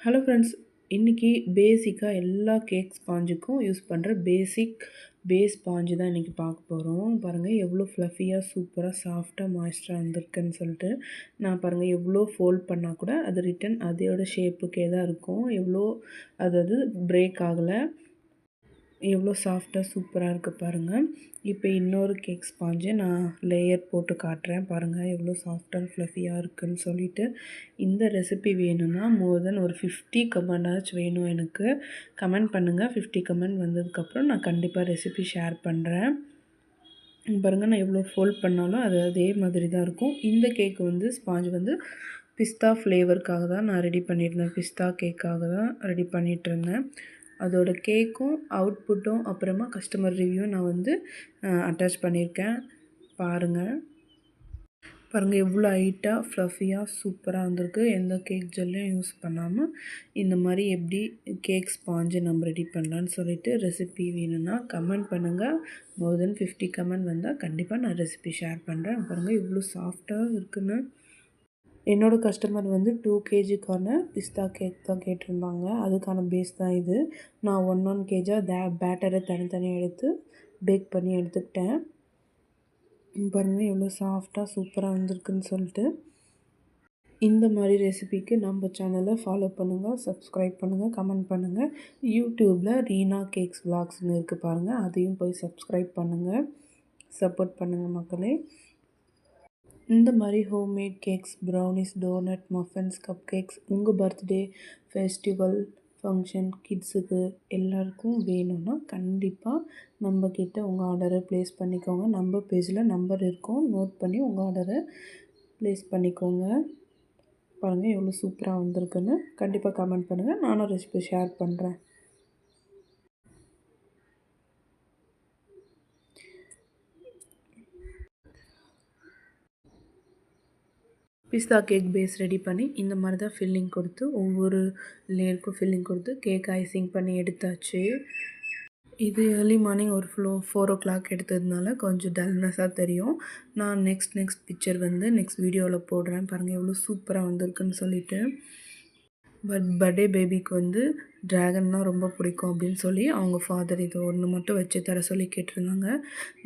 Hello friends, இன்றைக்கி பேசிக்காக எல்லா கேக் ஸ்பாஞ்சுக்கும் யூஸ் பண்ணுற பேஸ் ஸ்பாஞ்சு தான் இன்றைக்கி பார்க்க போகிறோம். பாருங்கள் எவ்வளோ ஃப்ளஃபியாக சூப்பராக சாஃப்டாக மாய்ஸ்டராக வந்திருக்குன்னு சொல்லிட்டு. நான் பாருங்கள் எவ்வளோ ஃபோல்ட் பண்ணால் கூட அது ரிட்டன் அதோட ஷேப்புக்கே தான் இருக்கும். அதாவது பிரேக் ஆகலை. எவ்வளோ சாஃப்டாக சூப்பராக இருக்குது பாருங்கள். இப்போ இன்னொரு கேக் ஸ்பாஞ்சை நான் லேயர் போட்டு காட்டுறேன். பாருங்கள் எவ்வளோ சாஃப்ட் அண்ட் ஃப்ளஃபியாக இருக்குதுன்னு சொல்லிட்டு. இந்த ரெசிபி வேணும்னா மோர் தென் ஒரு 50 கமெண்டாச்சும் வேணும் எனக்கு. கமெண்ட் பண்ணுங்கள். 50 கமெண்ட் வந்ததுக்கப்புறம் நான் கண்டிப்பாக ரெசிபி ஷேர் பண்ணுறேன். பாருங்கள் நான் எவ்வளோ ஃபோல்ட் பண்ணாலும் அது அதே மாதிரி தான் இருக்கும். இந்த கேக்கு ஸ்பாஞ்சு பிஸ்தா ஃப்ளேவருக்காக தான் நான் ரெடி பண்ணியிருந்தேன். பிஸ்தா கேக்காக தான் ரெடி பண்ணிகிட்ருந்தேன். அதோட கேக்கும் அவுட்புட்டும் அப்புறமா கஸ்டமர் ரிவ்யூ நான் அட்டாச் பண்ணியிருக்கேன். பாருங்கள் எவ்வளோ ஹைட்டாக ஃப்ளஃபியாக சூப்பராக வந்திருக்கு. எந்த கேக் ஜெல்லையும் யூஸ் பண்ணாமல் இந்த மாதிரி எப்படி கேக் ஸ்பாஞ்சு நம்ம ரெடி பண்ணலான்னு சொல்லிட்டு ரெசிபி வேணும்னா கமெண்ட் பண்ணுங்கள். மோர் தென் 50 கமெண்ட் வந்தால் கண்டிப்பாக நான் ரெசிபி ஷேர் பண்ணுறேன். பாருங்கள் இவ்வளோ சாஃப்டாக இருக்குன்னு. என்னோடய கஸ்டமர் 2 கேஜிக்கான பிஸ்தா கேக் தான் கேட்டிருந்தாங்க. அதுக்கான பேஸ் தான் இது. நான் 1 கேஜாக பேட்டரை தனித்தனியாக எடுத்து பேக் பண்ணி எடுத்துக்கிட்டேன். பாருங்கள் எவ்வளோ சாஃப்டாக சூப்பராக வந்திருக்குன்னு சொல்லிட்டு. இந்த மாதிரி ரெசிபிக்கு நம்ம சேனலை ஃபாலோ பண்ணுங்கள், சப்ஸ்கிரைப் பண்ணுங்கள், கமெண்ட் பண்ணுங்கள். யூடியூப்பில் ரீனா கேக்ஸ் விலாக்ஸ்னு இருக்குது பாருங்கள். அதையும் போய் சப்ஸ்கிரைப் பண்ணுங்கள், சப்போர்ட் பண்ணுங்கள் மக்களே. இந்த மாதிரி homemade cakes, brownies, donut, muffins, cupcakes உங்கள் பர்த்டே, ஃபெஸ்டிவல், ஃபங்க்ஷன், கிட்ஸுக்கு எல்லாருக்கும் வேணும்னா கண்டிப்பாக நம்மக்கிட்ட உங்கள் ஆர்டரை ப்ளேஸ் பண்ணிக்கோங்க. நம்ம பேஜில் நம்பர் இருக்கும், நோட் பண்ணி உங்கள் ஆர்டரை ப்ளேஸ் பண்ணிக்கோங்க. பாருங்கள் எவ்வளோ சூப்பராக வந்திருக்குன்னு. கண்டிப்பாக கமெண்ட் பண்ணுங்கள், நானும் ரெசிபி ஷேர் பண்ணுறேன். பிஸ்தா கேக் பேஸ் ரெடி பண்ணி இந்த மாதிரி தான் ஃபில்லிங் கொடுத்து ஒவ்வொரு லேயருக்கும் ஃபில்லிங் கொடுத்து கேக் ஐசிங் பண்ணி எடுத்தாச்சு. இது ஏர்லி மார்னிங் ஒரு 4 o'clock எடுத்ததுனால கொஞ்சம் டல்னஸாக தெரியும். நான் நெக்ஸ்ட் பிக்சர் நெக்ஸ்ட் வீடியோவில் போடுறேன். பாருங்கள் எவ்வளோ சூப்பராக வந்திருக்குன்னு சொல்லிட்டு. பர்த்டே பேபிக்கு ட்ராகன்னால் ரொம்ப பிடிக்கும் அப்படின்னு சொல்லி அவங்க ஃபாதர் இது ஒன்று மட்டும் வச்சு தர சொல்லி கேட்டிருந்தாங்க.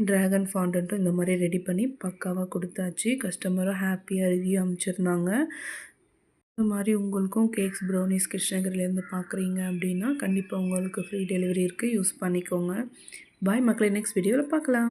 ட்ராகன் ஃபாண்டன்ட்டும் இந்த மாதிரி ரெடி பண்ணி பக்காவாக கொடுத்தாச்சு. கஸ்டமரும் ஹாப்பியாக ரிவ்யூ அனுப்பிச்சிருந்தாங்க. இந்த மாதிரி உங்களுக்கும் கேக்ஸ், ப்ரௌனிஸ் கிருஷ்ணகிரிலேருந்து பார்க்குறீங்க அப்படின்னா கண்டிப்பாக உங்களுக்கு ஃப்ரீ டெலிவரி இருக்குது, யூஸ் பண்ணிக்கோங்க. பாய் மக்களே, நெக்ஸ்ட் வீடியோவில் பார்க்கலாம்.